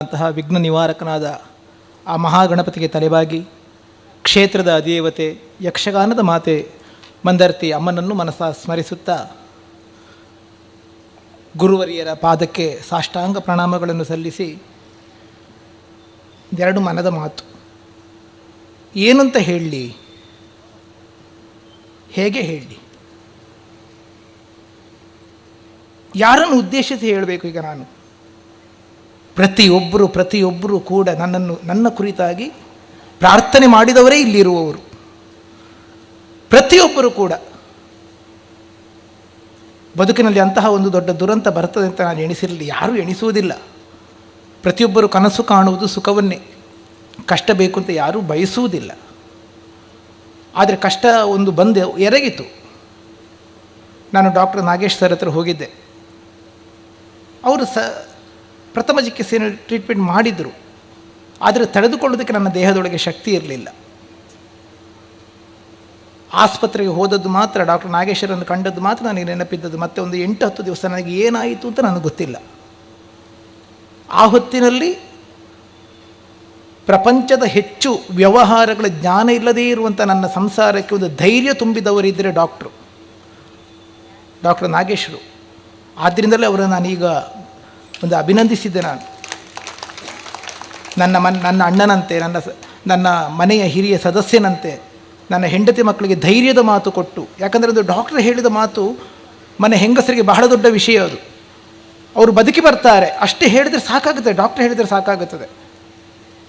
ಅಂತಹ ವಿಘ್ನ ನಿವಾರಕನಾದ ಆ ಮಹಾಗಣಪತಿಗೆ ತಲೆಬಾಗಿ ಕ್ಷೇತ್ರದ ಅಧಿದೇವತೆ ಯಕ್ಷಗಾನದ ಮಾತೆ ಮಂದರ್ತಿ ಅಮ್ಮನನ್ನು ಮನಸ್ಸ ಸ್ಮರಿಸುತ್ತಾ ಗುರುವರಿಯರ ಪಾದಕ್ಕೆ ಸಾಷ್ಟಾಂಗ ಪ್ರಣಾಮಗಳನ್ನು ಸಲ್ಲಿಸಿ ಎರಡು ಮನದ ಮಾತು. ಏನಂತ ಹೇಳಲಿ, ಹೇಗೆ ಹೇಳಲಿ, ಯಾರನ್ನು ಉದ್ದೇಶಿಸಿ ಹೇಳಬೇಕು? ಈಗ ನಾನು ಪ್ರತಿಯೊಬ್ಬರು ಕೂಡ ನನ್ನ ಕುರಿತಾಗಿ ಪ್ರಾರ್ಥನೆ ಮಾಡಿದವರೇ ಇಲ್ಲಿರುವವರು. ಪ್ರತಿಯೊಬ್ಬರು ಕೂಡ ಬದುಕಿನಲ್ಲಿ ಅಂತಹ ಒಂದು ದೊಡ್ಡ ದುರಂತ ಬರ್ತದೆ ಅಂತ ನಾನು ಎಣಿಸಿರಲಿ, ಯಾರೂ ಎಣಿಸುವುದಿಲ್ಲ. ಪ್ರತಿಯೊಬ್ಬರು ಕನಸು ಕಾಣುವುದು ಸುಖವನ್ನೇ, ಕಷ್ಟ ಬೇಕು ಅಂತ ಯಾರೂ ಬಯಸುವುದಿಲ್ಲ. ಆದರೆ ಕಷ್ಟ ಒಂದು ಬಂದು ಎರಗಿತು. ನಾನು ಡಾಕ್ಟರ್ ನಾಗೇಶ್ ಸರ್ ಹತ್ರ ಹೋಗಿದ್ದೆ. ಅವರು ಪ್ರಥಮ ಚಿಕಿತ್ಸೆಯನ್ನು ಟ್ರೀಟ್ಮೆಂಟ್ ಮಾಡಿದರು. ಆದರೆ ತಡೆದುಕೊಳ್ಳೋದಕ್ಕೆ ನನ್ನ ದೇಹದೊಳಗೆ ಶಕ್ತಿ ಇರಲಿಲ್ಲ. ಆಸ್ಪತ್ರೆಗೆ ಹೋದದ್ದು ಮಾತ್ರ, ಡಾಕ್ಟರ್ ನಾಗೇಶ್ವರನ್ನು ಕಂಡದ್ದು ಮಾತ್ರ ನನಗೆ ನೆನಪಿದ್ದದ್ದು. ಮತ್ತೆ ಒಂದು 8-10 ದಿವಸ ನನಗೆ ಏನಾಯಿತು ಅಂತ ನನಗೆ ಗೊತ್ತಿಲ್ಲ. ಆ ಹೊತ್ತಿನಲ್ಲಿ ಪ್ರಪಂಚದ ಹೆಚ್ಚು ವ್ಯವಹಾರಗಳ ಜ್ಞಾನ ಇಲ್ಲದೇ ಇರುವಂಥ ನನ್ನ ಸಂಸಾರಕ್ಕೆ ಒಂದು ಧೈರ್ಯ ತುಂಬಿದವರಿದ್ದರೆ ಡಾಕ್ಟರ್ ನಾಗೇಶ್ವರು. ಆದ್ದರಿಂದಲೇ ಅವರನ್ನು ನಾನೀಗ ಒಂದು ಅಭಿನಂದಿಸಿದ್ದೆ. ನಾನು ನನ್ನ ಅಣ್ಣನಂತೆ, ನನ್ನ ಮನೆಯ ಹಿರಿಯ ಸದಸ್ಯನಂತೆ, ನನ್ನ ಹೆಂಡತಿ ಮಕ್ಕಳಿಗೆ ಧೈರ್ಯದ ಮಾತು ಕೊಟ್ಟು, ಯಾಕಂದರೆ ಅದು ಡಾಕ್ಟರ್ ಹೇಳಿದ ಮಾತು ಮನೆ ಹೆಂಗಸರಿಗೆ ಬಹಳ ದೊಡ್ಡ ವಿಷಯ. ಅದು ಅವರು ಬದುಕಿ ಬರ್ತಾರೆ, ಅಷ್ಟೇ ಹೇಳಿದರೆ ಸಾಕಾಗುತ್ತದೆ, ಡಾಕ್ಟರ್ ಹೇಳಿದರೆ ಸಾಕಾಗುತ್ತದೆ.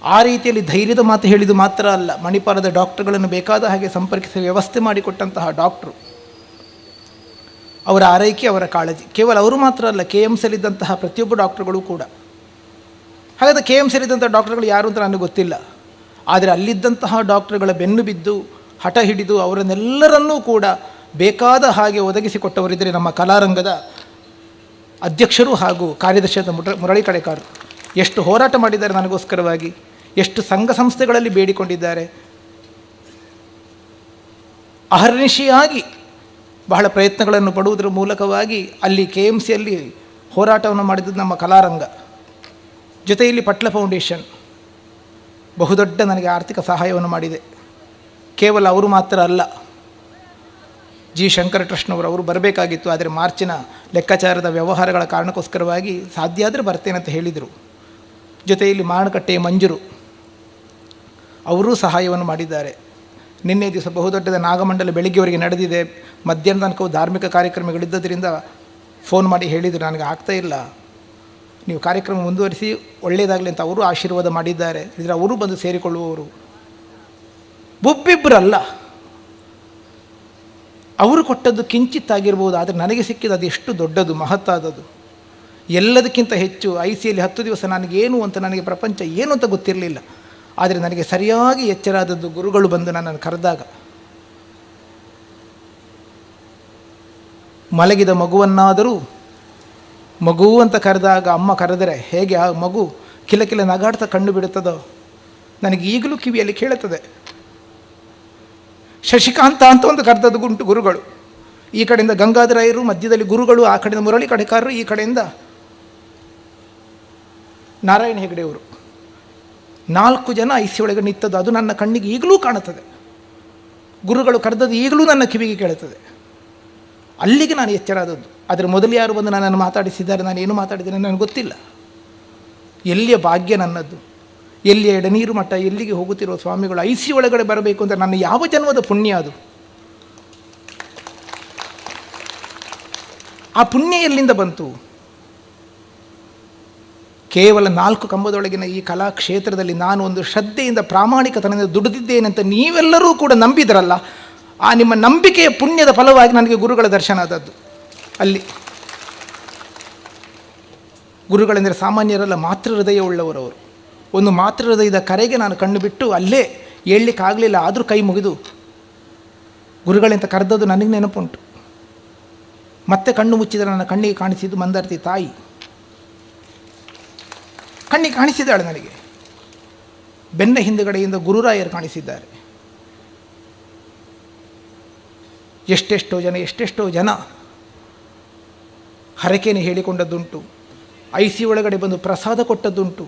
ಆ ರೀತಿಯಲ್ಲಿ ಧೈರ್ಯದ ಮಾತು ಹೇಳಿದ್ದು ಮಾತ್ರ ಅಲ್ಲ, ಮಣಿಪಾಲದ ಡಾಕ್ಟರ್ಗಳನ್ನು ಬೇಕಾದ ಹಾಗೆ ಸಂಪರ್ಕಿಸಿ ವ್ಯವಸ್ಥೆ ಮಾಡಿಕೊಟ್ಟಂತಹ ಡಾಕ್ಟ್ರು, ಅವರ ಆರೈಕೆ, ಅವರ ಕಾಳಜಿ. ಕೇವಲ ಅವರು ಮಾತ್ರ ಅಲ್ಲ, KMCಯಲ್ಲಿದ್ದಂತಹ ಪ್ರತಿಯೊಬ್ಬ ಡಾಕ್ಟರ್ಗಳು ಕೂಡ. ಹಾಗಾದರೆ KMCಯಲ್ಲಿದ್ದಂಥ ಡಾಕ್ಟರ್ಗಳು ಯಾರು ಅಂತ ನನಗೆ ಗೊತ್ತಿಲ್ಲ. ಆದರೆ ಅಲ್ಲಿದ್ದಂತಹ ಡಾಕ್ಟರ್ಗಳ ಬೆನ್ನು ಬಿದ್ದು ಹಠ ಹಿಡಿದು ಅವರನ್ನೆಲ್ಲರನ್ನೂ ಕೂಡ ಬೇಕಾದ ಹಾಗೆ ಒದಗಿಸಿಕೊಟ್ಟವರಿದ್ದರೆ ನಮ್ಮ ಕಲಾರಂಗದ ಅಧ್ಯಕ್ಷರು ಹಾಗೂ ಕಾರ್ಯದರ್ಶಿಯಾದ ಮುರಳಿ ಕಡೆಕಾರು. ಎಷ್ಟು ಹೋರಾಟ ಮಾಡಿದ್ದಾರೆ ನನಗೋಸ್ಕರವಾಗಿ, ಎಷ್ಟು ಸಂಘ ಸಂಸ್ಥೆಗಳಲ್ಲಿ ಬೇಡಿಕೊಂಡಿದ್ದಾರೆ. ಅಹರ್ನಿಶಿಯಾಗಿ ಬಹಳ ಪ್ರಯತ್ನಗಳನ್ನು ಪಡುವುದರ ಮೂಲಕವಾಗಿ ಅಲ್ಲಿ KMCಯಲ್ಲಿ ಹೋರಾಟವನ್ನು ಮಾಡಿದ್ದು ನಮ್ಮ ಕಲಾರಂಗ. ಜೊತೆಯಲ್ಲಿ ಪಟ್ಲ ಫೌಂಡೇಶನ್ ಬಹುದೊಡ್ಡ ನನಗೆ ಆರ್ಥಿಕ ಸಹಾಯವನ್ನು ಮಾಡಿದೆ. ಕೇವಲ ಅವರು ಮಾತ್ರ ಅಲ್ಲ, G. ಶಂಕರ ಟ್ರಸ್ಟ್ನವರು, ಅವರು ಬರಬೇಕಾಗಿತ್ತು. ಆದರೆ ಮಾರ್ಚಿನ ಲೆಕ್ಕಾಚಾರದ ವ್ಯವಹಾರಗಳ ಕಾರಣಕ್ಕೋಸ್ಕರವಾಗಿ ಸಾಧ್ಯ ಆದರೆ ಬರ್ತೇನೆ ಅಂತ ಹೇಳಿದರು. ಜೊತೆಯಲ್ಲಿ ಮಾರಣಕಟ್ಟೆಯ ಮಂಜೂರು ಅವರೂ ಸಹಾಯವನ್ನು ಮಾಡಿದ್ದಾರೆ. ನಿನ್ನೆ ದಿವಸ ಬಹುದೊಡ್ಡದ ನಾಗಮಂಡಲ ಬೆಳಿಗ್ಗೆವರೆಗೆ ನಡೆದಿದೆ. ಮಧ್ಯಾಹ್ನ ತನಕ ಧಾರ್ಮಿಕ ಕಾರ್ಯಕ್ರಮಗಳಿದ್ದರಿಂದ ಫೋನ್ ಮಾಡಿ ಹೇಳಿದರು, ನನಗೆ ಆಗ್ತಾಯಿಲ್ಲ, ನೀವು ಕಾರ್ಯಕ್ರಮ ಮುಂದುವರಿಸಿ ಒಳ್ಳೆಯದಾಗಲಿ ಅಂತ ಅವರು ಆಶೀರ್ವಾದ ಮಾಡಿದ್ದಾರೆ. ಇದರ ಅವರು ಬಂದು ಸೇರಿಕೊಳ್ಳುವವರು ಒಬ್ಬಿಬ್ಬರಲ್ಲ. ಅವರು ಕೊಟ್ಟದ್ದು ಕಿಂಚಿತ್ತಾಗಿರ್ಬೋದು, ಆದರೆ ನನಗೆ ಸಿಕ್ಕಿದ್ದು ಅದು ಎಷ್ಟು ದೊಡ್ಡದು, ಮಹತ್ತಾದದು. ಎಲ್ಲದಕ್ಕಿಂತ ಹೆಚ್ಚು ICಯಲ್ಲಿ 10 ದಿವಸ ನನಗೇನು ಅಂತ, ನನಗೆ ಪ್ರಪಂಚ ಏನು ಅಂತ ಗೊತ್ತಿರಲಿಲ್ಲ. ಆದರೆ ನನಗೆ ಸರಿಯಾಗಿ ಎಚ್ಚರಾದದ್ದು ಗುರುಗಳು ಬಂದು ನನ್ನನ್ನು ಕರೆದಾಗ. ಮಲಗಿದ ಮಗುವನ್ನಾದರೂ ಮಗು ಅಂತ ಕರೆದಾಗ, ಅಮ್ಮ ಕರೆದರೆ ಹೇಗೆ ಆ ಮಗು ಕಿಲಕಿಲ ನಗಾಡ್ತಾ ಕಣ್ಣು ಬಿಡುತ್ತದೋ, ನನಗೆ ಈಗಲೂ ಕಿವಿಯಲ್ಲಿ ಕೇಳುತ್ತದೆ. ಶಶಿಕಾಂತ ಅಂತ ಒಂದು ಕರೆದದ್ದು ಗುಂಟು ಗುರುಗಳು. ಈ ಕಡೆಯಿಂದ ಗಂಗಾಧರಾಯರು, ಮಧ್ಯದಲ್ಲಿ ಗುರುಗಳು, ಆ ಕಡೆಯಿಂದ ಮುರಳಿ ಕಡೆಕಾರರು, ಈ ಕಡೆಯಿಂದ ನಾರಾಯಣ ಹೆಗಡೆಯವರು. 4 ಜನ IC ಒಳಗೆ ನಿಂತದ್ದು, ಅದು ನನ್ನ ಕಣ್ಣಿಗೆ ಈಗಲೂ ಕಾಣುತ್ತದೆ. ಗುರುಗಳು ಕರೆದದ್ದು ಈಗಲೂ ನನ್ನ ಕಿವಿಗೆ ಕೇಳುತ್ತದೆ. ಅಲ್ಲಿಗೆ ನಾನು ಎಚ್ಚರಾದದ್ದು. ಆದರೆ ಮೊದಲು ಯಾರು ಬಂದು ನನ್ನನ್ನು ಮಾತಾಡಿಸಿದ್ದಾರೆ, ನಾನು ಏನು ಮಾತಾಡಿದ್ದೇನೆ ನನಗೆ ಗೊತ್ತಿಲ್ಲ. ಎಲ್ಲಿಯ ಭಾಗ್ಯ ನನ್ನದ್ದು, ಎಲ್ಲಿಯ ಎಡನೀರು ಮಠ, ಎಲ್ಲಿಗೆ ಹೋಗುತ್ತಿರುವ ಸ್ವಾಮಿಗಳು IC ಒಳಗಡೆ ಬರಬೇಕು ಅಂತ ನನ್ನ ಯಾವ ಜನ್ಮದ ಪುಣ್ಯ ಅದು. ಆ ಪುಣ್ಯ ಎಲ್ಲಿಂದ ಬಂತು? ಕೇವಲ 4 ಕಂಬದೊಳಗಿನ ಈ ಕಲಾ ಕ್ಷೇತ್ರದಲ್ಲಿ ನಾನು ಒಂದು ಶ್ರದ್ಧೆಯಿಂದ ಪ್ರಾಮಾಣಿಕತನದಿಂದ ದುಡಿದಿದ್ದೇನೆಂತ ನೀವೆಲ್ಲರೂ ಕೂಡ ನಂಬಿದ್ರಲ್ಲ, ಆ ನಿಮ್ಮ ನಂಬಿಕೆಯ ಪುಣ್ಯದ ಫಲವಾಗಿ ನನಗೆ ಗುರುಗಳ ದರ್ಶನ ಆದದ್ದು. ಅಲ್ಲಿ ಗುರುಗಳೆಂದರೆ ಸಾಮಾನ್ಯರಲ್ಲ, ಮಾತೃ ಹೃದಯ ಉಳ್ಳವರವರು. ಒಂದು ಮಾತೃ ಹೃದಯದ ಕರೆಗೆ ನಾನು ಕಣ್ಣು ಬಿಟ್ಟು ಅಲ್ಲೇ ಹೇಳಲಿಕ್ಕಾಗಲಿಲ್ಲ. ಆದರೂ ಕೈ ಮುಗಿದು ಗುರುಗಳೆಂತ ಕರೆದದ್ದು ನನಗೆ ನೆನಪುಂಟು. ಮತ್ತೆ ಕಣ್ಣು ಮುಚ್ಚಿದರೆ ನನ್ನ ಕಣ್ಣಿಗೆ ಕಾಣಿಸಿದ್ದು ಮಂದರ್ತಿ ತಾಯಿ. ಕಣ್ಣಿಗೆ ಕಾಣಿಸಿದ್ದಾಳೆ ನನಗೆ. ಬೆನ್ನ ಹಿಂದುಗಡೆಯಿಂದ ಗುರುರಾಯರು ಕಾಣಿಸಿದ್ದಾರೆ. ಎಷ್ಟೆಷ್ಟೋ ಜನ ಹರಕೆಯನ್ನು ಹೇಳಿಕೊಂಡದ್ದುಂಟು. IC ಒಳಗಡೆ ಬಂದು ಪ್ರಸಾದ ಕೊಟ್ಟದ್ದುಂಟು.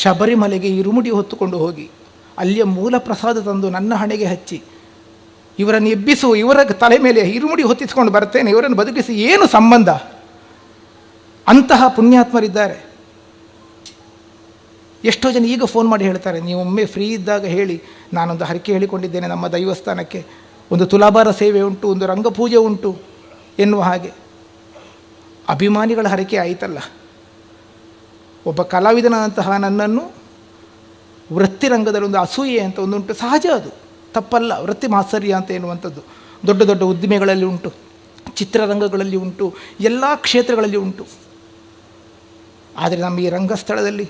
ಶಬರಿಮಲೆಗೆ ಇರುಮುಡಿ ಹೊತ್ತುಕೊಂಡು ಹೋಗಿ ಅಲ್ಲಿಯ ಮೂಲ ಪ್ರಸಾದ ತಂದು ನನ್ನ ಹಣೆಗೆ ಹಚ್ಚಿ ಇವರನ್ನು ಎಬ್ಬಿಸು, ಇವರ ತಲೆ ಮೇಲೆ ಇರುಮುಡಿ ಹೊತ್ತಿಸ್ಕೊಂಡು ಬರ್ತೇನೆ, ಇವರನ್ನು ಬದುಕಿಸಿ, ಏನು ಸಂಬಂಧ? ಅಂತಹ ಪುಣ್ಯಾತ್ಮರಿದ್ದಾರೆ. ಎಷ್ಟೋ ಜನ ಈಗ ಫೋನ್ ಮಾಡಿ ಹೇಳ್ತಾರೆ, ನೀವು ಒಮ್ಮೆ ಫ್ರೀ ಇದ್ದಾಗ ಹೇಳಿ, ನಾನೊಂದು ಹರಕೆ ಹೇಳಿಕೊಂಡಿದ್ದೇನೆ, ನಮ್ಮ ದೈವಸ್ಥಾನಕ್ಕೆ ಒಂದು ತುಲಾಭಾರ ಸೇವೆ ಉಂಟು, ಒಂದು ರಂಗಪೂಜೆ ಉಂಟು ಎನ್ನುವ ಹಾಗೆ. ಅಭಿಮಾನಿಗಳ ಹರಕೆ ಆಯಿತಲ್ಲ. ಒಬ್ಬ ಕಲಾವಿದನಂತಹ ನನ್ನನ್ನು ವೃತ್ತಿರಂಗದಲ್ಲಿ ಒಂದು ಅಸೂಯೆ ಅಂತ ಒಂದುಂಟು, ಸಹಜ, ಅದು ತಪ್ಪಲ್ಲ. ವೃತ್ತಿ ಮಾತ್ಸರ್ಯ ಅಂತ ಎನ್ನುವಂಥದ್ದು ದೊಡ್ಡ ದೊಡ್ಡ ಉದ್ದಿಮೆಗಳಲ್ಲಿ ಉಂಟು, ಚಿತ್ರರಂಗಗಳಲ್ಲಿ ಉಂಟು, ಎಲ್ಲ ಕ್ಷೇತ್ರಗಳಲ್ಲಿ ಉಂಟು. ಆದರೆ ನಮ್ಮ ಈ ರಂಗಸ್ಥಳದಲ್ಲಿ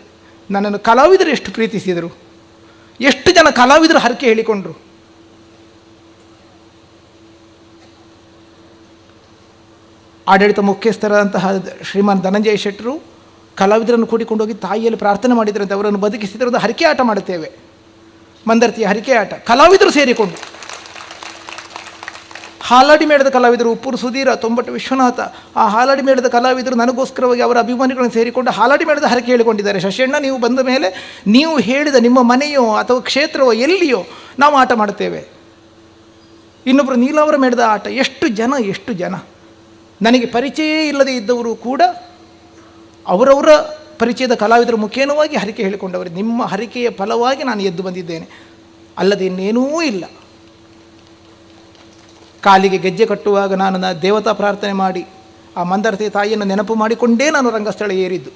ನನ್ನನ್ನು ಕಲಾವಿದರು ಎಷ್ಟು ಪ್ರೀತಿಸಿದರು, ಎಷ್ಟು ಜನ ಕಲಾವಿದರು ಹರಕೆ ಹೇಳಿಕೊಂಡ್ರು. ಆಡಳಿತ ಮುಖ್ಯಸ್ಥರಾದಂತಹ ಶ್ರೀಮಾನ್ ಧನಂಜಯ ಶೆಟ್ಟರು ಕಲಾವಿದರನ್ನು ಕೂಡಿಕೊಂಡು ಹೋಗಿ ತಾಯಿಯಲ್ಲಿ ಪ್ರಾರ್ಥನೆ ಮಾಡಿದ್ರಂತೆ, ಅವರನ್ನು ಬದುಕಿಸಿದ್ರಿಂದ ಹರಕೆ ಆಟ ಮಾಡುತ್ತೇವೆ, ಮಂದರ್ತಿಯ ಹರಕೆ ಆಟ, ಕಲಾವಿದರು ಸೇರಿಕೊಂಡು. ಹಾಲಾಡಿ ಮೇಳದ ಕಲಾವಿದರು ಉಪ್ಪೂರು ಸುಧೀರ, ತೊಂಬಟ್ಟು ವಿಶ್ವನಾಥ, ಆ ಹಾಲಾಡಿ ಮೇಳದ ಕಲಾವಿದರು ನನಗೋಸ್ಕರವಾಗಿ ಅವರ ಅಭಿಮಾನಿಗಳನ್ನು ಸೇರಿಕೊಂಡು ಹಾಲಾಡಿ ಮೇಳದ ಹರಕೆ ಹೇಳಿಕೊಂಡಿದ್ದಾರೆ. ಶಶಿಯಣ್ಣ, ನೀವು ಬಂದ ಮೇಲೆ ನೀವು ಹೇಳಿದ ನಿಮ್ಮ ಮನೆಯೋ ಅಥವಾ ಕ್ಷೇತ್ರವೋ ಎಲ್ಲಿಯೋ ನಾವು ಆಟ ಮಾಡುತ್ತೇವೆ. ಇನ್ನೊಬ್ಬರು ನೀಲಾವರ ಮೇಳದ ಆಟ, ಎಷ್ಟು ಜನ ನನಗೆ ಪರಿಚಯ ಇಲ್ಲದೆ ಇದ್ದವರು ಕೂಡ ಅವರವರ ಪರಿಚಯದ ಕಲಾವಿದರ ಮುಖೇನವಾಗಿ ಹರಕೆ ಹೇಳಿಕೊಂಡವರು. ನಿಮ್ಮ ಹರಕೆಯ ಫಲವಾಗಿ ನಾನು ಎದ್ದು ಬಂದಿದ್ದೇನೆ, ಅಲ್ಲದೆ ಇನ್ನೇನೂ ಇಲ್ಲ. ಕಾಲಿಗೆ ಗೆಜ್ಜೆ ಕಟ್ಟುವಾಗ ನಾನು ದೇವತಾ ಪ್ರಾರ್ಥನೆ ಮಾಡಿ ಆ ಮಂದರತಿ ತಾಯಿಯನ್ನು ನೆನಪು ಮಾಡಿಕೊಂಡೇ ನಾನು ರಂಗಸ್ಥಳ ಏರಿದ್ದು.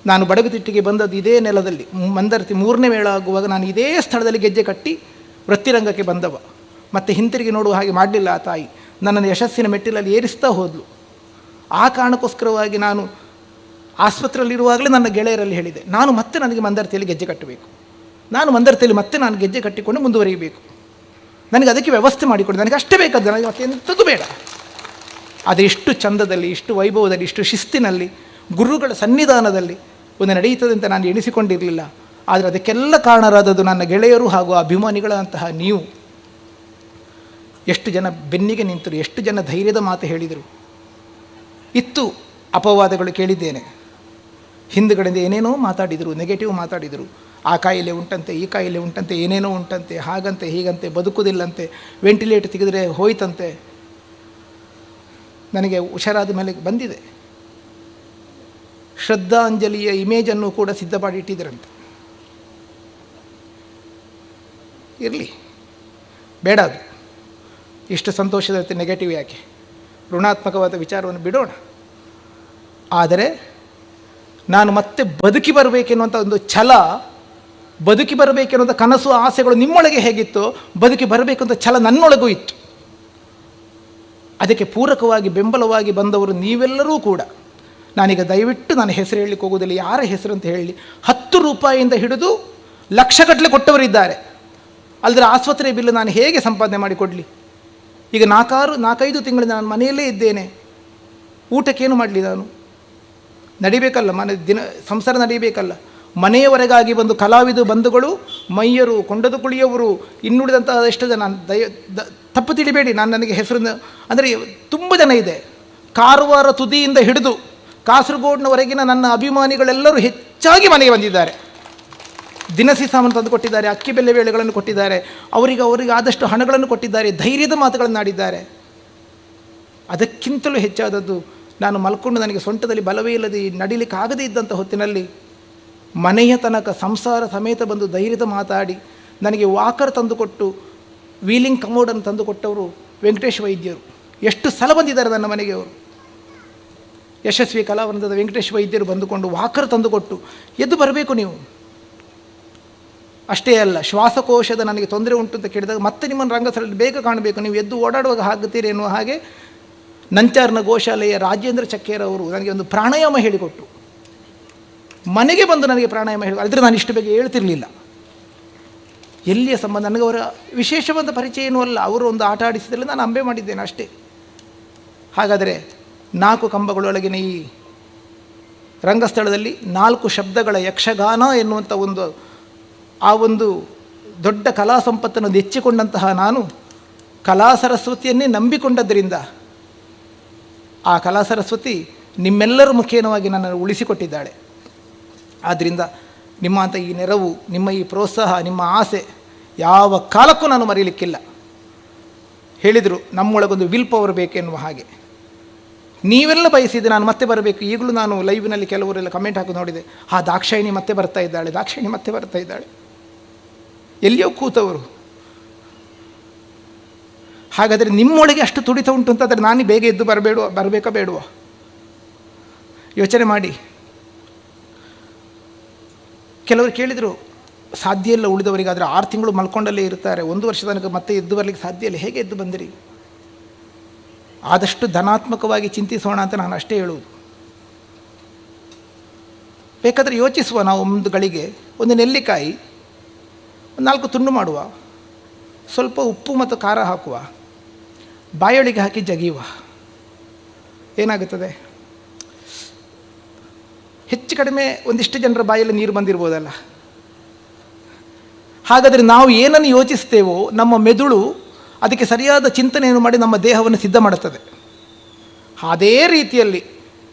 ನಾನು ಬಡಗುತಿಟ್ಟಿಗೆ ಬಂದದ್ದು ಇದೇ ನೆಲದಲ್ಲಿ. ಮಂದರತಿ 3ನೇ ಮೇಳ ಆಗುವಾಗ ನಾನು ಇದೇ ಸ್ಥಳದಲ್ಲಿ ಗೆಜ್ಜೆ ಕಟ್ಟಿ ವೃತ್ತಿರಂಗಕ್ಕೆ ಬಂದವ. ಮತ್ತೆ ಹಿಂತಿರುಗಿ ನೋಡುವ ಹಾಗೆ ಮಾಡಲಿಲ್ಲ ಆ ತಾಯಿ, ನನ್ನನ್ನು ಯಶಸ್ಸಿನ ಮೆಟ್ಟಿಲಲ್ಲಿ ಏರಿಸ್ತಾ ಹೋದಳು. ಆ ಕಾರಣಕ್ಕೋಸ್ಕರವಾಗಿ ನಾನು ಆಸ್ಪತ್ರೆಯಲ್ಲಿರುವಾಗಲೇ ನನ್ನ ಗೆಳೆಯರಲ್ಲಿ ಹೇಳಿದೆ, ನನಗೆ ಮಂದರತಿಯಲ್ಲಿ ಗೆಜ್ಜೆ ಕಟ್ಟಬೇಕು, ನಾನು ಮಂದರತಿಯಲ್ಲಿ ನಾನು ಗೆಜ್ಜೆ ಕಟ್ಟಿಕೊಂಡು ಮುಂದುವರಿಯಬೇಕು, ನನಗೆ ಅದಕ್ಕೆ ವ್ಯವಸ್ಥೆ ಮಾಡಿಕೊಂಡು, ನನಗೆ ಅಷ್ಟೇ ಬೇಕಾದ, ನನಗೆ ಮತ್ತೆಂಥದ್ದು ಬೇಡ. ಆದರೆ ಇಷ್ಟು ಚಂದದಲ್ಲಿ, ಇಷ್ಟು ವೈಭವದಲ್ಲಿ, ಇಷ್ಟು ಶಿಸ್ತಿನಲ್ಲಿ, ಗುರುಗಳ ಸನ್ನಿಧಾನದಲ್ಲಿ ಒಂದು ನಡೆಯುತ್ತದೆ ಅಂತ ನಾನು ಎಣಿಸಿಕೊಂಡಿರಲಿಲ್ಲ. ಆದರೆ ಅದಕ್ಕೆಲ್ಲ ಕಾರಣರಾದದ್ದು ನನ್ನ ಗೆಳೆಯರು ಹಾಗೂ ಅಭಿಮಾನಿಗಳಂತಹ ನೀವು. ಎಷ್ಟು ಜನ ಬೆನ್ನಿಗೆ ನಿಂತರು, ಎಷ್ಟು ಜನ ಧೈರ್ಯದ ಮಾತು ಹೇಳಿದರು. ಇತ್ತು ಅಪವಾದಗಳು ಕೇಳಿದ್ದೇನೆ, ಹಿಂದುಗಡೆಯಿಂದ ಏನೇನೋ ಮಾತಾಡಿದರು, ನೆಗೆಟಿವ್ ಮಾತಾಡಿದರು. ಆ ಕಾಯಿಲೆ ಉಂಟಂತೆ, ಈ ಕಾಯಿಲೆ ಉಂಟಂತೆ, ಏನೇನೋ ಉಂಟಂತೆ, ಹಾಗಂತೆ ಹೀಗಂತೆ, ಬದುಕುವುದಿಲ್ಲಂತೆ, ವೆಂಟಿಲೇಟರ್ ತೆಗೆದರೆ ಹೋಯ್ತಂತೆ. ನನಗೆ ಹುಷಾರಾದ ಮೇಲೆ ಬಂದಿದೆ. ಶ್ರದ್ಧಾಂಜಲಿಯ ಇಮೇಜನ್ನು ಕೂಡ ಸಿದ್ಧ ಮಾಡಿ ಇಟ್ಟಿದ್ದರಂತೆ. ಇರಲಿ, ಬೇಡ, ಅದು ಇಷ್ಟು ಸಂತೋಷದ ನೆಗೆಟಿವ್ ಯಾಕೆ, ಋಣಾತ್ಮಕವಾದ ವಿಚಾರವನ್ನು ಬಿಡೋಣ. ಆದರೆ ನಾನು ಮತ್ತೆ ಬದುಕಿ ಬರಬೇಕೆನ್ನುವಂಥ ಒಂದು ಛಲ, ಬದುಕಿ ಬರಬೇಕೆನ್ನುವಂಥ ಕನಸು, ಆಸೆಗಳು ನಿಮ್ಮೊಳಗೆ ಹೇಗಿತ್ತು, ಬದುಕಿ ಬರಬೇಕಂತ ಛಲ ನನ್ನೊಳಗೂ ಇತ್ತು. ಅದಕ್ಕೆ ಪೂರಕವಾಗಿ ಬೆಂಬಲವಾಗಿ ಬಂದವರು ನೀವೆಲ್ಲರೂ ಕೂಡ. ನಾನೀಗ ದಯವಿಟ್ಟು ನಾನು ಹೆಸರು ಹೇಳಲಿಕ್ಕೆ ಹೋಗೋದಿಲ್ಲ, ಯಾರ ಹೆಸರು ಅಂತ ಹೇಳಿ. 10 ರೂಪಾಯಿಯಿಂದ ಹಿಡಿದು ಲಕ್ಷಗಟ್ಟಲೆ ಕೊಟ್ಟವರಿದ್ದಾರೆ. ಅಲ್ಲದ್ರೆ ಆಸ್ಪತ್ರೆ ಬಿಲ್ ನಾನು ಹೇಗೆ ಸಂಪಾದನೆ ಮಾಡಿಕೊಡಲಿ? ಈಗ 4-5 ತಿಂಗಳು ನಾನು ಮನೆಯಲ್ಲೇ ಇದ್ದೇನೆ, ಊಟಕ್ಕೇನು ಮಾಡಲಿ? ನಾನು ನಡಿಬೇಕಲ್ಲ, ದಿನ ಸಂಸಾರ ನಡೀಬೇಕಲ್ಲ. ಮನೆಯವರೆಗಾಗಿ ಬಂದು ಕಲಾವಿದ ಬಂಧುಗಳು, ಮೈಯರು, ಕೊಂಡದು ಕುಳಿಯವರು, ಇನ್ನುಳಿದಂತಹ ಎಷ್ಟು ಜನ, ತಪ್ಪು ತಿಳಿಬೇಡಿ, ನನಗೆ ಹೆಸರನ್ನು ಅಂದರೆ ತುಂಬ ಜನ ಇದೆ. ಕಾರವಾರ ತುದಿಯಿಂದ ಹಿಡಿದು ಕಾಸರಗೋಡಿನವರೆಗಿನ ನನ್ನ ಅಭಿಮಾನಿಗಳೆಲ್ಲರೂ ಹೆಚ್ಚಾಗಿ ಮನೆಗೆ ಬಂದಿದ್ದಾರೆ. ದಿನಸಿ ಸಾಮಾನು ತಂದು ಕೊಟ್ಟಿದ್ದಾರೆ, ಅಕ್ಕಿ ಬೆಲೆ ಬೇಳೆಗಳನ್ನು ಕೊಟ್ಟಿದ್ದಾರೆ, ಅವರಿಗೆ ಆದಷ್ಟು ಹಣಗಳನ್ನು ಕೊಟ್ಟಿದ್ದಾರೆ, ಧೈರ್ಯದ ಮಾತುಗಳನ್ನು ಆಡಿದ್ದಾರೆ. ಅದಕ್ಕಿಂತಲೂ ಹೆಚ್ಚಾದದ್ದು, ನಾನು ಮಲ್ಕೊಂಡು ನನಗೆ ಸೊಂಟದಲ್ಲಿ ಬಲವೇ ಇಲ್ಲದೆ ನಡಿಲಿಕ್ಕಾಗದೇ ಇದ್ದಂಥ ಹೊತ್ತಿನಲ್ಲಿ ಮನೆಯ ತನಕ ಸಂಸಾರ ಸಮೇತ ಬಂದು ಧೈರ್ಯದ ಮಾತಾಡಿ ನನಗೆ ವಾಕರ್ ತಂದುಕೊಟ್ಟು, ವೀಲಿಂಗ್ ಕಮೋಡನ್ನು ತಂದುಕೊಟ್ಟವರು ವೆಂಕಟೇಶ್ ವೈದ್ಯರು. ಎಷ್ಟು ಸಲ ಬಂದಿದ್ದಾರೆ ನನ್ನ ಮನೆಗೆ ಅವರು. ಯಶಸ್ವಿ ಕಲಾವೃಂದದ ವೆಂಕಟೇಶ್ ವೈದ್ಯರು ಬಂದುಕೊಂಡು ವಾಕರ್ ತಂದುಕೊಟ್ಟು, ಎದ್ದು ಬರಬೇಕು ನೀವು. ಅಷ್ಟೇ ಅಲ್ಲ, ಶ್ವಾಸಕೋಶದ ನನಗೆ ತೊಂದರೆ ಉಂಟು ಅಂತ ಕೇಳಿದಾಗ ಮತ್ತೆ ನಿಮ್ಮನ್ನು ರಂಗಸ್ಥಳದಲ್ಲಿ ಬೇಗ ಕಾಣಬೇಕು, ನೀವು ಎದ್ದು ಓಡಾಡುವಾಗ ಆಗುತ್ತೀರಿ ಎನ್ನುವ ಹಾಗೆ ನಂಚಾರ್ನ ಗೋಶಾಲೆಯ ರಾಜೇಂದ್ರ ಚಕ್ಕೇರ್ ಅವರು ನನಗೆ ಒಂದು ಪ್ರಾಣಾಯಾಮ ಹೇಳಿಕೊಟ್ಟು, ಮನೆಗೆ ಬಂದು ನನಗೆ ಪ್ರಾಣಾಯಾಮ ಹೇಳಿ, ಆದರೆ ನಾನು ಇಷ್ಟು ಬೇಗ ಹೇಳ್ತಿರಲಿಲ್ಲ. ಎಲ್ಲಿಯ ಸಂಬಂಧ, ನನಗೆ ಅವರ ವಿಶೇಷವಾದ ಪರಿಚಯ ಏನೂ ಅಲ್ಲ. ಅವರು ಒಂದು ಆಟ ಆಡಿಸಿದಲ್ಲಿ ನಾನು ಅಂಬೆ ಮಾಡಿದ್ದೇನೆ ಅಷ್ಟೇ. ಹಾಗಾದರೆ 4 ಕಂಬಗಳೊಳಗಿನ ಈ ರಂಗಸ್ಥಳದಲ್ಲಿ 4 ಶಬ್ದಗಳ ಯಕ್ಷಗಾನ ಎನ್ನುವಂಥ ಆ ಒಂದು ದೊಡ್ಡ ಕಲಾ ಸಂಪತ್ತನ್ನು ನೆಚ್ಚಿಕೊಂಡಂತಹ ನಾನು ಕಲಾ ಸರಸ್ವತಿಯನ್ನೇ ನಂಬಿಕೊಂಡದ್ದರಿಂದ ಆ ಕಲಾ ಸರಸ್ವತಿ ನಿಮ್ಮೆಲ್ಲರ ಮುಖೇನವಾಗಿ ನನ್ನನ್ನು ಉಳಿಸಿಕೊಟ್ಟಿದ್ದಾಳೆ. ಆದ್ದರಿಂದ ನಿಮ್ಮಂಥ ಈ ನೆರವು, ನಿಮ್ಮ ಈ ಪ್ರೋತ್ಸಾಹ, ನಿಮ್ಮ ಆಸೆ ಯಾವ ಕಾಲಕ್ಕೂ ನಾನು ಮರೀಲಿಕ್ಕಿಲ್ಲ. ಹೇಳಿದರು ನಮ್ಮೊಳಗೊಂದು ವಿಲ್ ಪವರ್ ಬೇಕೆನ್ನುವ ಹಾಗೆ. ನೀವೆಲ್ಲ ಬಯಸಿದೆ ನಾನು ಮತ್ತೆ ಬರಬೇಕು. ಈಗಲೂ ನಾನು ಲೈವ್ನಲ್ಲಿ ಕೆಲವರೆಲ್ಲ ಕಮೆಂಟ್ ಹಾಕಿ ನೋಡಿದೆ, ದಾಕ್ಷಾಯಿಣಿ ಮತ್ತೆ ಬರ್ತಾ ಇದ್ದಾಳೆ, ದಾಕ್ಷಾಯಿಣಿ ಮತ್ತೆ ಬರ್ತಾ ಇದ್ದಾಳೆ. ಎಲ್ಲಿಯೋ ಕೂತವರು. ಹಾಗಾದರೆ ನಿಮ್ಮೊಳಗೆ ಅಷ್ಟು ತುಡಿತ ಉಂಟು ಅಂತಾದರೆ ನಾನು ಬೇಗ ಎದ್ದು ಬರಬೇಕಾ ಬೇಡುವ? ಯೋಚನೆ ಮಾಡಿ. ಕೆಲವರು ಕೇಳಿದರು, ಸಾಧ್ಯ ಇಲ್ಲ ಉಳಿದವರಿಗಾದರೆ 6 ತಿಂಗಳು ಮಲ್ಕೊಂಡಲ್ಲೇ ಇರ್ತಾರೆ, 1 ವರ್ಷ ತನಕ ಮತ್ತೆ ಎದ್ದು ಬರಲಿಕ್ಕೆ ಸಾಧ್ಯ ಇಲ್ಲ, ಹೇಗೆ ಎದ್ದು ಬಂದಿರಿ? ಆದಷ್ಟು ಧನಾತ್ಮಕವಾಗಿ ಚಿಂತಿಸೋಣ ಅಂತ ನಾನು ಅಷ್ಟೇ ಹೇಳುವುದು. ಬೇಕಾದರೆ ಯೋಚಿಸುವ, ನಾವು ಒಂದು ಗಳಿಗೆ ಒಂದು ನೆಲ್ಲಿಕಾಯಿ 4 ತುಂಡು ಮಾಡುವ, ಸ್ವಲ್ಪ ಉಪ್ಪು ಮತ್ತು ಖಾರ ಹಾಕುವ, ಬಾಯೊಳಗೆ ಹಾಕಿ ಜಗಿಯುವ, ಏನಾಗುತ್ತದೆ? ಹೆಚ್ಚು ಕಡಿಮೆ ಒಂದಿಷ್ಟು ಜನರ ಬಾಯಲ್ಲಿ ನೀರು ಬಂದಿರ್ಬೋದಲ್ಲ. ಹಾಗಾದರೆ ನಾವು ಏನನ್ನು ಯೋಚಿಸ್ತೇವೋ ನಮ್ಮ ಮೆದುಳು ಅದಕ್ಕೆ ಸರಿಯಾದ ಚಿಂತನೆಯನ್ನು ಮಾಡಿ ನಮ್ಮ ದೇಹವನ್ನು ಸಿದ್ಧ ಮಾಡುತ್ತದೆ. ಅದೇ ರೀತಿಯಲ್ಲಿ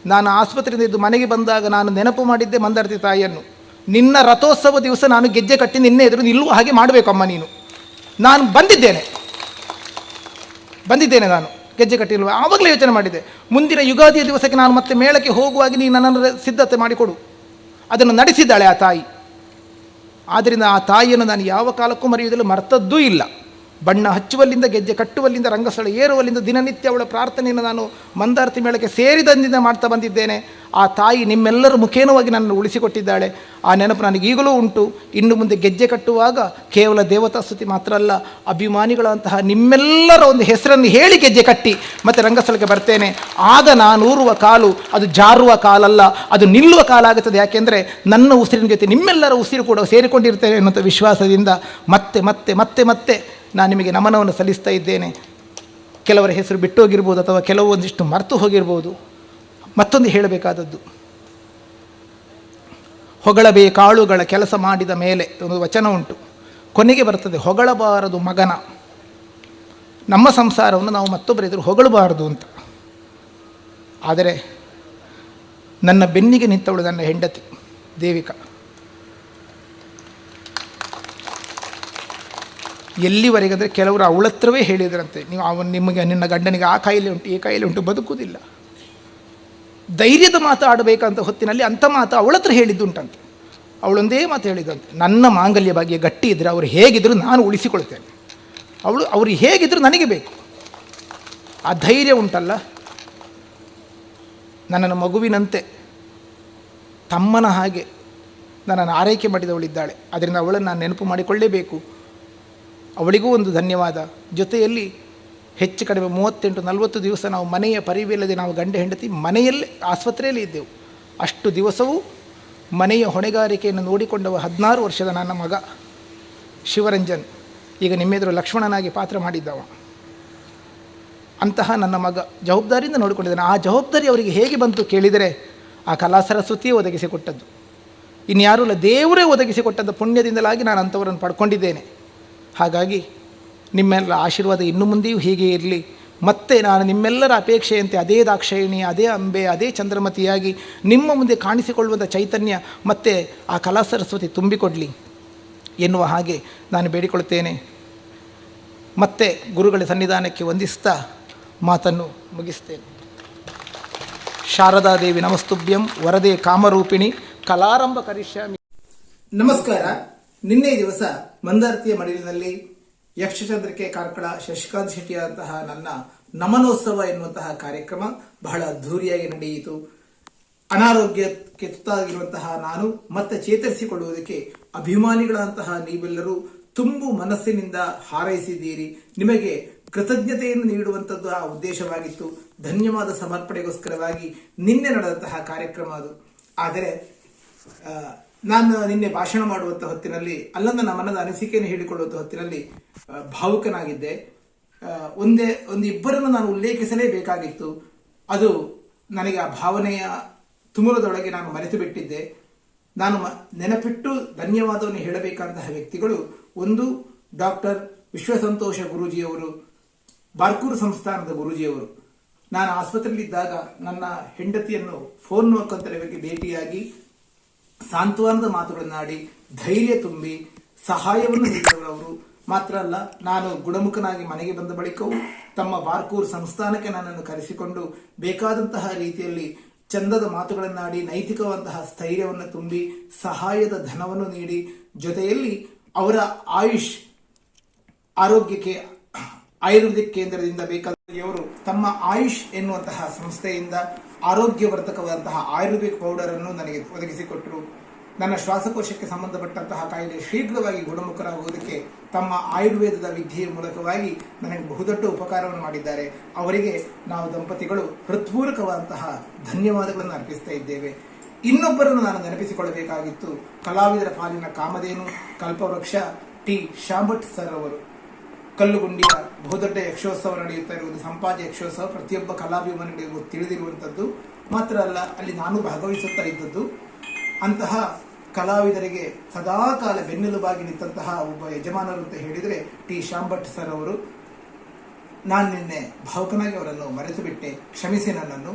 ನಾನು ಆಸ್ಪತ್ರೆಯಿಂದ ಇದ್ದು ಮನೆಗೆ ಬಂದಾಗ ನಾನು ನೆನಪು ಮಾಡಿದ್ದೆ ಮಂದಾರ್ತಿ ತಾಯಿಯನ್ನು, ನಿನ್ನ ರಥೋತ್ಸವ ದಿವಸ ನಾನು ಗೆಜ್ಜೆ ಕಟ್ಟಿ ನಿನ್ನೆ ಎದುರು ನಿಲ್ಲುವ ಹಾಗೆ ಮಾಡಬೇಕಮ್ಮ ನೀನು. ನಾನು ಬಂದಿದ್ದೇನೆ ನಾನು ಗೆಜ್ಜೆ ಕಟ್ಟಿಲ್ವ. ಆವಾಗಲೇ ಯೋಚನೆ ಮಾಡಿದೆ, ಮುಂದಿನ ಯುಗಾದಿಯ ದಿವಸಕ್ಕೆ ನಾನು ಮತ್ತೆ ಮೇಳಕ್ಕೆ ಹೋಗುವಾಗ ನೀನು ನನ್ನನ್ನು ಸಿದ್ಧತೆ ಮಾಡಿಕೊಡು. ಅದನ್ನು ನಡೆಸಿದ್ದಾಳೆ ಆ ತಾಯಿ. ಆದ್ದರಿಂದ ಆ ತಾಯಿಯನ್ನು ನಾನು ಯಾವ ಕಾಲಕ್ಕೂ ಮರೆಯುವುದಿಲ್ಲ, ಮರ್ತದ್ದೂ ಇಲ್ಲ. ಬಣ್ಣ ಹಚ್ಚುವಲ್ಲಿಂದ, ಗೆಜ್ಜೆ ಕಟ್ಟುವಲ್ಲಿಂದ, ರಂಗಸ್ಥಳ ಏರುವಲ್ಲಿಂದ ದಿನನಿತ್ಯ ಅವಳ ಪ್ರಾರ್ಥನೆಯನ್ನು ನಾನು ಮಂದಾರ್ತಿ ಮೇಳಕ್ಕೆ ಸೇರಿದಂದಿನ ಮಾಡ್ತಾ ಬಂದಿದ್ದೇನೆ. ಆ ತಾಯಿ ನಿಮ್ಮೆಲ್ಲರ ಮುಖೇನವಾಗಿ ನನ್ನನ್ನು ಉಳಿಸಿಕೊಟ್ಟಿದ್ದಾಳೆ. ಆ ನೆನಪು ನನಗೆ ಈಗಲೂ ಉಂಟು. ಇನ್ನು ಮುಂದೆ ಗೆಜ್ಜೆ ಕಟ್ಟುವಾಗ ಕೇವಲ ದೇವತಾ ಸ್ತುತಿ ಮಾತ್ರ ಅಲ್ಲ, ಅಭಿಮಾನಿಗಳಂತಹ ನಿಮ್ಮೆಲ್ಲರ ಒಂದು ಹೆಸರನ್ನು ಹೇಳಿ ಗೆಜ್ಜೆ ಕಟ್ಟಿ ಮತ್ತು ರಂಗಸ್ಥಳಕ್ಕೆ ಬರ್ತೇನೆ. ಆಗ ನಾನು ಊರುವ ಕಾಲು ಅದು ಜಾರುವ ಕಾಲಲ್ಲ, ಅದು ನಿಲ್ಲುವ ಕಾಲ ಆಗುತ್ತದೆ. ಯಾಕೆಂದರೆ ನನ್ನ ಉಸಿರಿನ ಜೊತೆ ನಿಮ್ಮೆಲ್ಲರ ಉಸಿರು ಕೂಡ ಸೇರಿಕೊಂಡಿರ್ತೇನೆ ಅನ್ನುವಂಥ ವಿಶ್ವಾಸದಿಂದ ಮತ್ತೆ ಮತ್ತೆ ಮತ್ತೆ ಮತ್ತೆ ನಾನು ನಿಮಗೆ ನಮನವನ್ನು ಸಲ್ಲಿಸ್ತಾ ಇದ್ದೇನೆ. ಕೆಲವರ ಹೆಸರು ಬಿಟ್ಟು ಹೋಗಿರ್ಬೋದು, ಅಥವಾ ಕೆಲವೊಂದಿಷ್ಟು ಮರೆತು ಹೋಗಿರ್ಬೋದು. ಮತ್ತೊಂದು ಹೇಳಬೇಕಾದದ್ದು, ಹೊಗಳಬೇಕಾಳುಗಳ ಕೆಲಸ ಮಾಡಿದ ಮೇಲೆ ಒಂದು ವಚನ ಉಂಟು, ಕೊನೆಗೆ ಬರ್ತದೆ, ಹೊಗಳಬಾರದು ಮಗನ. ನಮ್ಮ ಸಂಸಾರವನ್ನು ನಾವು ಮತ್ತೊಬ್ಬರೆದುರು ಹೊಗಳಬಾರದು ಅಂತ. ಆದರೆ ನನ್ನ ಬೆನ್ನಿಗೆ ನಿಂತವಳು ನನ್ನ ಹೆಂಡತಿ ದೇವಿಕಾ. ಎಲ್ಲಿವರೆಗಂದರೆ ಕೆಲವರು ಅವಳ ಹತ್ರವೇ ಹೇಳಿದ್ರಂತೆ, ನಿನ್ನ ಗಂಡನಿಗೆ ಆ ಕಾಯಿಲೆ ಉಂಟು, ಈ ಕಾಯಿಲೆ ಉಂಟು, ಬದುಕುವುದಿಲ್ಲ. ಧೈರ್ಯದ ಮಾತು ಆಡಬೇಕಂತ ಹೊತ್ತಿನಲ್ಲಿ ಅಂಥ ಮಾತು ಅವಳ ಹತ್ರ ಹೇಳಿದ್ದುಂಟಂತೆ. ಅವಳೊಂದೇ ಮಾತು ಹೇಳಿದಂತೆ, ನನ್ನ ಮಾಂಗಲ್ಯ ಬಗ್ಗೆ ಗಟ್ಟಿ ಇದ್ದರೆ ಅವರು ಹೇಗಿದ್ದರೂ ನಾನು ಉಳಿಸಿಕೊಳ್ತೇನೆ, ಅವರು ಹೇಗಿದ್ದರೂ ನನಗೆ ಬೇಕು. ಆ ಧೈರ್ಯ ಉಂಟಲ್ಲ, ನನ್ನನ್ನು ಮಗುವಿನಂತೆ ತಮ್ಮನ ಹಾಗೆ ನನ್ನನ್ನು ಆರೈಕೆ ಮಾಡಿದವಳಿದ್ದಾಳೆ. ಅದರಿಂದ ಅವಳನ್ನು ನಾನು ನೆನಪು ಮಾಡಿಕೊಳ್ಳೇಬೇಕು. ಅವಳಿಗೂ ಒಂದು ಧನ್ಯವಾದ. ಜೊತೆಯಲ್ಲಿ ಹೆಚ್ಚು ಕಡಿಮೆ 38-40 ದಿವಸ ನಾವು ಮನೆಯ ಪರಿವಿಲ್ಲದೆ ನಾವು ಗಂಡ ಹೆಂಡತಿ ಮನೆಯಲ್ಲೇ ಆಸ್ಪತ್ರೆಯಲ್ಲಿ ಇದ್ದೆವು. ಅಷ್ಟು ದಿವಸವೂ ಮನೆಯ ಹೊಣೆಗಾರಿಕೆಯನ್ನು ನೋಡಿಕೊಂಡವ 16 ವರ್ಷದ ನನ್ನ ಮಗ ಶಿವರಂಜನ್ ಈಗ ನಿಮ್ಮೆದುರು ಲಕ್ಷ್ಮಣನಾಗಿ ಪಾತ್ರ ಮಾಡಿದ್ದವ. ಅಂತಹ ನನ್ನ ಮಗ ಜವಾಬ್ದಾರಿಯಿಂದ ನೋಡಿಕೊಂಡಿದ್ದಾನೆ. ಆ ಜವಾಬ್ದಾರಿ ಅವರಿಗೆ ಹೇಗೆ ಬಂತು ಕೇಳಿದರೆ ಆ ಕಲಾ ಸರಸ್ವತಿಯೇ ಒದಗಿಸಿಕೊಟ್ಟದ್ದು, ಇನ್ಯಾರೂ ಇಲ್ಲ, ದೇವರೇ ಒದಗಿಸಿಕೊಟ್ಟದ್ದು ಪುಣ್ಯದಿಂದಲಾಗಿ ನಾನು ಅಂಥವರನ್ನು ಪಡ್ಕೊಂಡಿದ್ದೇನೆ. ಹಾಗಾಗಿ ನಿಮ್ಮೆಲ್ಲ ಆಶೀರ್ವಾದ ಇನ್ನು ಮುಂದೆಯೂ ಹೀಗೆ ಇರಲಿ. ಮತ್ತೆ ನಾನು ನಿಮ್ಮೆಲ್ಲರ ಅಪೇಕ್ಷೆಯಂತೆ ಅದೇ ದಾಕ್ಷಾಯಿಣಿ, ಅದೇ ಅಂಬೆ, ಅದೇ ಚಂದ್ರಮತಿಯಾಗಿ ನಿಮ್ಮ ಮುಂದೆ ಕಾಣಿಸಿಕೊಳ್ಳುವಂಥ ಚೈತನ್ಯ ಮತ್ತು ಆ ಕಲಾ ಸರಸ್ವತಿ ತುಂಬಿಕೊಡಲಿ ಎನ್ನುವ ಹಾಗೆ ನಾನು ಬೇಡಿಕೊಳ್ಳುತ್ತೇನೆ. ಮತ್ತೆ ಗುರುಗಳ ಸನ್ನಿಧಾನಕ್ಕೆ ವಂದಿಸ್ತಾ ಮಾತನ್ನು ಮುಗಿಸ್ತೇನೆ. ಶಾರದಾದೇವಿ ನಮಸ್ತುಭ್ಯಂ, ವರದೆ ಕಾಮರೂಪಿಣಿ, ಕಲಾರಂಭ ಕರಿಷ್ಯಾಮಿ. ನಮಸ್ಕಾರ. ನಿನ್ನೆ ದಿವಸ ಮಂದಾರ್ತಿಯ ಮಡಿಲಿನಲ್ಲಿ ಯಕ್ಷಚಂದ್ರಿಕೆ ಕಾರ್ಕಳ ಶಶಿಕಾಂತ್ ಶೆಟ್ಟಿಯಾದಂತಹ ನನ್ನ ನಮನೋತ್ಸವ ಎನ್ನುವಂತಹ ಕಾರ್ಯಕ್ರಮ ಬಹಳ ಅದ್ಧೂರಿಯಾಗಿ ನಡೆಯಿತು. ಅನಾರೋಗ್ಯಕ್ಕೆ ತುತ್ತಾಗಿರುವಂತಹ ನಾನು ಮತ್ತೆ ಚೇತರಿಸಿಕೊಳ್ಳುವುದಕ್ಕೆ ಅಭಿಮಾನಿಗಳಂತಹ ನೀವೆಲ್ಲರೂ ತುಂಬು ಮನಸ್ಸಿನಿಂದ ಹಾರೈಸಿದ್ದೀರಿ. ನಿಮಗೆ ಕೃತಜ್ಞತೆಯನ್ನು ನೀಡುವಂಥದ್ದು ಆ ಉದ್ದೇಶವಾಗಿತ್ತು. ಧನ್ಯವಾದ ಸಮರ್ಪಣೆಗೋಸ್ಕರವಾಗಿ ನಿನ್ನೆ ನಡೆದಂತಹ ಕಾರ್ಯಕ್ರಮ ಅದು. ಆದರೆ ನಾನು ನಿನ್ನೆ ಭಾಷಣ ಮಾಡುವಂಥ ಹೊತ್ತಿನಲ್ಲಿ ಅಲ್ಲಂದ ನಮ್ಮನ್ನದ ಅನಿಸಿಕೆಯನ್ನು ಹೇಳಿಕೊಳ್ಳುವಂಥ ಹೊತ್ತಿನಲ್ಲಿ ಭಾವುಕನಾಗಿದ್ದೆ. ಒಂದು ಇಬ್ಬರನ್ನು ನಾನು ಉಲ್ಲೇಖಿಸಲೇಬೇಕಾಗಿತ್ತು. ಅದು ನನಗೆ ಆ ಭಾವನೆಯ ತುಮುಲದೊಳಗೆ ನಾನು ಮರೆತು ಬಿಟ್ಟಿದ್ದೆ. ನಾನು ನೆನಪಿಟ್ಟು ಧನ್ಯವಾದವನ್ನು ಹೇಳಬೇಕಂತಹ ವ್ಯಕ್ತಿಗಳು, ಒಂದು ಡಾಕ್ಟರ್ ವಿಶ್ವಸಂತೋಷ ಗುರೂಜಿಯವರು, ಬಾರ್ಕೂರು ಸಂಸ್ಥಾನದ ಗುರೂಜಿಯವರು. ನಾನು ಆಸ್ಪತ್ರೆಯಲ್ಲಿದ್ದಾಗ ನನ್ನ ಹೆಂಡತಿಯನ್ನು ಫೋನ್ ಮುಖಾಂತರವಾಗಿ ಭೇಟಿಯಾಗಿ ಸಾಂತ್ವನದ ಮಾತುಗಳನ್ನಾಡಿ ಧೈರ್ಯ ತುಂಬಿ ಸಹಾಯವನ್ನು ನೀಡಿದವರು. ಮಾತ್ರ ಅಲ್ಲ, ನಾನು ಗುಣಮುಖನಾಗಿ ಮನೆಗೆ ಬಂದ ಬಳಿಕವೂ ತಮ್ಮ ಬಾರ್ಕೂರ್ ಸಂಸ್ಥಾನಕ್ಕೆ ನನ್ನನ್ನು ಕರೆಸಿಕೊಂಡು ಬೇಕಾದಂತಹ ರೀತಿಯಲ್ಲಿ ಚಂದದ ಮಾತುಗಳನ್ನಾಡಿ ನೈತಿಕವಂತಹ ಸ್ಥೈರ್ಯವನ್ನು ತುಂಬಿ ಸಹಾಯದ ಧನವನ್ನು ನೀಡಿ ಜೊತೆಯಲ್ಲಿ ಅವರ ಆರೋಗ್ಯಕ್ಕೆ ಆಯುರ್ವೇದಿಕ್ ಕೇಂದ್ರದಿಂದ ಬೇಕಾದ ಇವರು ತಮ್ಮ ಆಯುಷ್ ಎನ್ನುವಂತಹ ಸಂಸ್ಥೆಯಿಂದ ಆರೋಗ್ಯವರ್ಧಕವಾದಂತಹ ಆಯುರ್ವೇದಿಕ್ ಪೌಡರ್ ಅನ್ನು ನನಗೆ ಒದಗಿಸಿಕೊಟ್ಟರು. ನನ್ನ ಶ್ವಾಸಕೋಶಕ್ಕೆ ಸಂಬಂಧಪಟ್ಟಂತಹ ಕಾಯಿಲೆ ಶೀಘ್ರವಾಗಿ ಗುಣಮುಖರಾಗುವುದಕ್ಕೆ ತಮ್ಮ ಆಯುರ್ವೇದದ ವಿದ್ಯೆಯ ಮೂಲಕವಾಗಿ ನನಗೆ ಬಹುದೊಡ್ಡ ಉಪಕಾರವನ್ನು ಮಾಡಿದ್ದಾರೆ. ಅವರಿಗೆ ನಾವು ದಂಪತಿಗಳು ಹೃತ್ಪೂರ್ವಕವಾದಂತಹ ಧನ್ಯವಾದಗಳನ್ನು ಅರ್ಪಿಸ್ತಾ ಇದ್ದೇವೆ. ಇನ್ನೊಬ್ಬರನ್ನು ನಾನು ನೆನಪಿಸಿಕೊಳ್ಳಬೇಕಾಗಿತ್ತು. ಕಲಾವಿದರ ಪಾಲಿನ ಕಾಮಧೇನು ಕಲ್ಪವೃಕ್ಷ ಟಿ ಶಾಂಭಟ್ ಸರ್ ಅವರು. ಕಲ್ಲುಗುಂಡಿಯ ಬಹುದೊಡ್ಡ ಯಕ್ಷೋತ್ಸವ ನಡೆಯುತ್ತಾ ಇರುವುದು, ಸಂಪಾದ್ಯ ಯಕ್ಷೋತ್ಸವ ಪ್ರತಿಯೊಬ್ಬ ಕಲಾಭಿಮಾನಿಗಳಿಗೂ ತಿಳಿದಿರುವಂಥದ್ದು. ಮಾತ್ರ ಅಲ್ಲ, ಅಲ್ಲಿ ನಾನು ಭಾಗವಹಿಸುತ್ತಾ ಇದ್ದದ್ದು. ಅಂತಹ ಕಲಾವಿದರಿಗೆ ಸದಾಕಾಲ ಬೆನ್ನೆಲುಬಾಗಿ ನಿಂತಹ ಒಬ್ಬ ಯಜಮಾನರು ಅಂತ ಹೇಳಿದರೆ ಟಿ ಶಾಂಭಟ್ ಸರ್ ಅವರು. ನಾನು ನಿನ್ನೆ ಭಾವುಕನಾಗಿ ಅವರನ್ನು ಮರೆತು ಬಿಟ್ಟೆ, ಕ್ಷಮಿಸಿ ನನ್ನನ್ನು.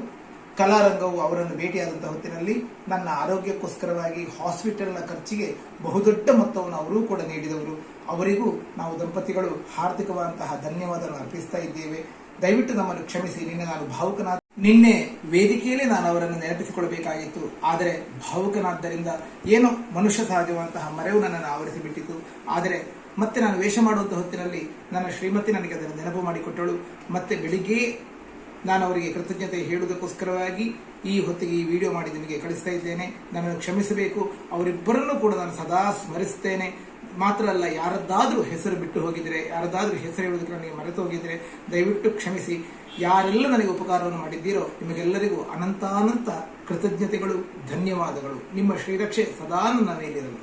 ಕಲಾರಂಗವು ಅವರನ್ನು ಭೇಟಿಯಾದಂತಹ ಹೊತ್ತಿನಲ್ಲಿ ನನ್ನ ಆರೋಗ್ಯಕ್ಕೋಸ್ಕರವಾಗಿ ಹಾಸ್ಪಿಟಲ್ನ ಖರ್ಚಿಗೆ ಬಹುದೊಡ್ಡ ಮೊತ್ತವನ್ನು ಅವರೂ ಕೂಡ ನೀಡಿದವರು. ಅವರಿಗೂ ನಾವು ದಂಪತಿಗಳು ಹಾರ್ದಿಕವಾದಂತಹ ಧನ್ಯವಾದವನ್ನು ಅರ್ಪಿಸ್ತಾ ಇದ್ದೇವೆ. ದಯವಿಟ್ಟು ನಮ್ಮನ್ನು ಕ್ಷಮಿಸಿ. ನಿನ್ನೆ ನಾನು ಭಾವುಕನಾದ ನಿನ್ನೆ ವೇದಿಕೆಯಲ್ಲಿ ನಾನು ಅವರನ್ನು ನೆನಪಿಸಿಕೊಳ್ಳಬೇಕಾಗಿತ್ತು. ಆದರೆ ಭಾವುಕನಾದ್ದರಿಂದ ಏನೋ ಮನುಷ್ಯ ಸಹಜವಂತಹ ಮರೆವು ನನ್ನನ್ನು ಆವರಿಸಿಬಿಟ್ಟಿತು. ಆದರೆ ಮತ್ತೆ ನಾನು ವೇಷ ಮಾಡುವಂತಹ ಹೊತ್ತಿನಲ್ಲಿ ನನ್ನ ಶ್ರೀಮತಿ ನನಗೆ ಅದನ್ನು ನೆನಪು ಮಾಡಿಕೊಟ್ಟಳು. ಮತ್ತೆ ಬೆಳಿಗ್ಗೆ ನಾನು ಅವರಿಗೆ ಕೃತಜ್ಞತೆ ಹೇಳುವುದಕ್ಕೋಸ್ಕರವಾಗಿ ಈ ಹೊತ್ತಿಗೆ ಈ ವಿಡಿಯೋ ಮಾಡಿ ನಿಮಗೆ ಕಳಿಸ್ತಾ ಇದ್ದೇನೆ. ನನ್ನನ್ನು ಕ್ಷಮಿಸಬೇಕು. ಅವರಿಬ್ಬರನ್ನೂ ಕೂಡ ನಾನು ಸದಾ ಸ್ಮರಿಸ್ತೇನೆ. ಮಾತ್ರ ಅಲ್ಲ, ಯಾರದ್ದಾದರೂ ಹೆಸರು ಬಿಟ್ಟು ಹೋಗಿದ್ರೆ, ಯಾರದ್ದಾದರೂ ಹೆಸರು ಹೇಳುವುದಕ್ಕೆ ನನಗೆ ಮರೆತು ಹೋಗಿದ್ರೆ ದಯವಿಟ್ಟು ಕ್ಷಮಿಸಿ. ಯಾರೆಲ್ಲ ನನಗೆ ಉಪಕಾರವನ್ನು ಮಾಡಿದ್ದೀರೋ ನಿಮಗೆಲ್ಲರಿಗೂ ಅನಂತಾನಂತ ಕೃತಜ್ಞತೆಗಳು, ಧನ್ಯವಾದಗಳು. ನಿಮ್ಮ ಶ್ರೀರಕ್ಷೆ ಸದಾ ನನ್ನ ಮೇಲಿರಲಿ.